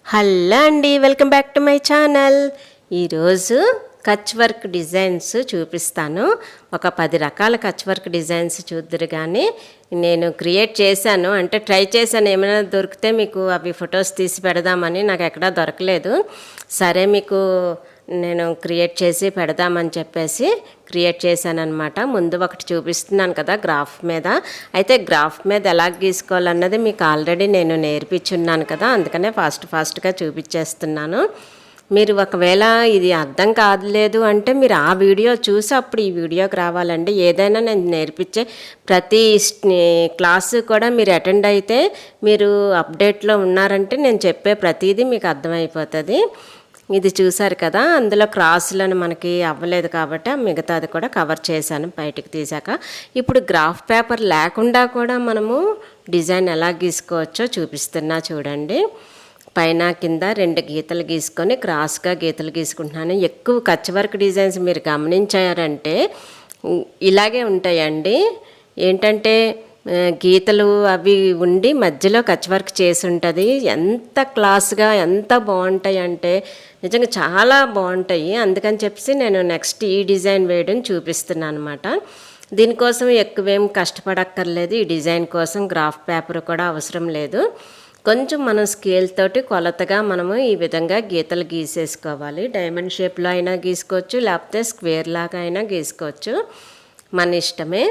Hello అండి, welcome back to my channel. ఈరోజు Kutch work designs చూపిస్తాను. ఒక 10 రకాల కచ్ వర్క్ డిజైన్స్ చూద్దరు. కానీ నేను క్రియేట్ చేశాను, అంటే ట్రై చేశాను. ఏమైనా దొరికితే మీకు అవి ఫొటోస్ తీసి పెడదామని, నాకు ఎక్కడా దొరకలేదు. సరే మీకు నేను క్రియేట్ చేసి పెడదామని చెప్పేసి క్రియేట్ చేశానమాట. ముందు ఒకటి చూపిస్తున్నాను కదా గ్రాఫ్ మీద. అయితే గ్రాఫ్ మీద ఎలా గీసుకోవాలన్నది మీకు ఆల్రెడీ నేను నేర్పించున్నాను కదా, అందుకనే ఫాస్ట్గా చూపించేస్తున్నాను. మీరు ఒకవేళ ఇది అర్థం కాలేదు అంటే మీరు ఆ వీడియో చూసి అప్పుడు ఈ వీడియోకి రావాలండి. ఏదైనా నేను నేర్పించే ప్రతి క్లాసు కూడా మీరు అటెండ్ అయితే మీరు అప్డేట్లో ఉన్నారంటే నేను చెప్పే ప్రతిదీ మీకు అర్థమైపోతుంది. ఇది చూసారు కదా, అందులో క్రాసులను మనకి అవ్వలేదు కాబట్టి మిగతాది కూడా కవర్ చేశాను బయటికి తీసాక. ఇప్పుడు గ్రాఫ్ పేపర్ లేకుండా కూడా మనము డిజైన్ ఎలా గీసుకోవచ్చో చూపిస్తున్నా చూడండి. పైన కింద 2 గీతలు గీసుకొని క్రాస్గా గీతలు గీసుకుంటున్నాను. ఎక్కువ కచ్ వర్క్ డిజైన్స్ మీరు గమనించారంటే ఇలాగే ఉంటాయండి. ఏంటంటే గీతలు అవి ఉండి మధ్యలో కచ్ వర్క్ చేసి ఉంటుంది. ఎంత క్లాస్గా ఎంత బాగుంటాయి అంటే నిజంగా చాలా బాగుంటాయి. అందుకని చెప్పేసి నేను నెక్స్ట్ ఈ డిజైన్ వేయడం చూపిస్తున్నాను అనమాట. దీనికోసం ఎక్కువేం కష్టపడక్కర్లేదు. ఈ డిజైన్ కోసం గ్రాఫ్ పేపర్ కూడా అవసరం లేదు. కొంచెం మనం స్కేల్ తోటి కొలతగా మనము ఈ విధంగా గీతలు గీసేసుకోవాలి. డైమండ్ షేప్లో అయినా గీసుకోవచ్చు, లేకపోతే స్క్వేర్ లాగా అయినా గీసుకోవచ్చు, మన ఇష్టమే.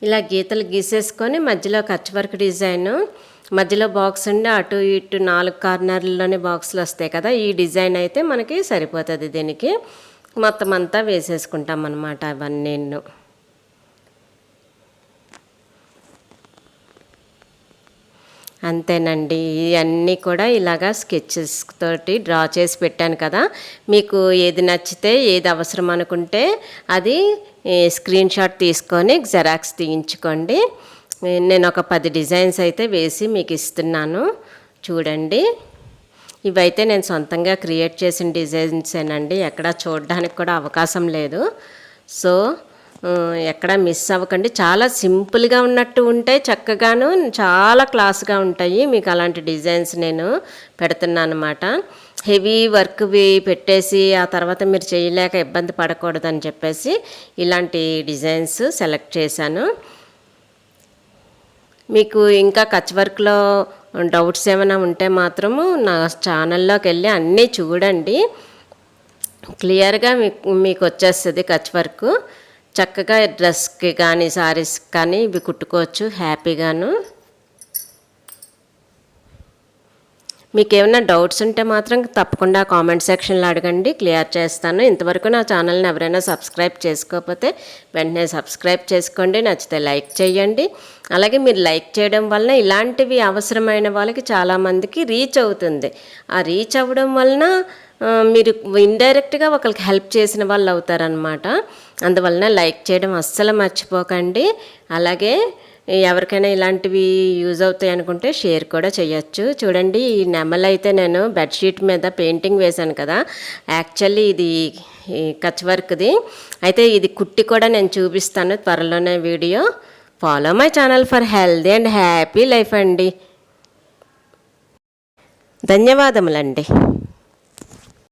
ఇలా గీతలు గీసేసుకొని మధ్యలో కచ్ వర్క్ డిజైన్, మధ్యలో బాక్స్ ఉండి అటు ఇటు 4 కార్నర్లలోనే బాక్సులు వస్తాయి కదా, ఈ డిజైన్ అయితే మనకి సరిపోతుంది. దీనికి మొత్తం అంతా వేసేసుకుంటాం అన్నమాట. అవన్నీ అంతేనండి. ఇవన్నీ కూడా ఇలాగా స్కెచెస్ తోటి డ్రా చేసి పెట్టాను కదా. మీకు ఏది నచ్చితే ఏది అవసరం అనుకుంటే అది స్క్రీన్ షాట్ తీసుకొని జెరాక్స్ తీయించుకోండి. నేను ఒక 10 డిజైన్స్ అయితే వేసి మీకు ఇస్తున్నాను చూడండి. ఇవైతే నేను సొంతంగా క్రియేట్ చేసిన డిజైన్సేనండి, ఎక్కడ చూడడానికి కూడా అవకాశం లేదు. సో ఎక్కడ మిస్ అవ్వకండి. చాలా సింపుల్గా ఉన్నట్టు ఉంటాయి, చక్కగాను చాలా క్లాస్గా ఉంటాయి. మీకు అలాంటి డిజైన్స్ నేను పెడుతున్నాను అన్నమాట. హెవీ వర్క్వి పెట్టేసి ఆ తర్వాత మీరు చేయలేక ఇబ్బంది పడకూడదని చెప్పేసి ఇలాంటి డిజైన్స్ సెలెక్ట్ చేశాను. మీకు ఇంకా కచ్ వర్క్లో డౌట్స్ ఏమైనా ఉంటే మాత్రము నా ఛానల్లోకి వెళ్ళి అన్నీ చూడండి. క్లియర్గా మీకు వచ్చేస్తుంది కచ్ వర్క్. చక్కగా డ్రెస్కి కానీ శారీస్కి కానీ ఇవి కుట్టుకోవచ్చు హ్యాపీగాను. మీకు ఏమైనా డౌట్స్ ఉంటే మాత్రం తప్పకుండా కామెంట్ సెక్షన్లో అడగండి, క్లియర్ చేస్తాను. ఇంతవరకు నా ఛానల్ని ఎవరైనా సబ్స్క్రైబ్ చేసుకోకపోతే వెంటనే సబ్స్క్రైబ్ చేసుకోండి. నచ్చితే లైక్ చేయండి. అలాగే మీరు లైక్ చేయడం వలన ఇలాంటివి అవసరమైన వాళ్ళకి చాలామందికి రీచ్ అవుతుంది. ఆ రీచ్ అవ్వడం వలన మీరు ఇండైరెక్ట్గా ఒకరికి హెల్ప్ చేసిన వాళ్ళు అవుతారనమాట. అందువలన లైక్ చేయడం అస్సలు మర్చిపోకండి. అలాగే ఎవరికైనా ఇలాంటివి యూజ్ అవుతాయి అనుకుంటే షేర్ కూడా చేయొచ్చు. చూడండి, ఈ నెమలైతే నేను బెడ్షీట్ మీద పెయింటింగ్ వేశాను కదా, యాక్చువల్లీ ఇది కచ్ వర్క్ది. అయితే ఇది కుట్టి కూడా నేను చూపిస్తాను త్వరలోనే video. Follow my channel for healthy and happy life అండి. ధన్యవాదములండి.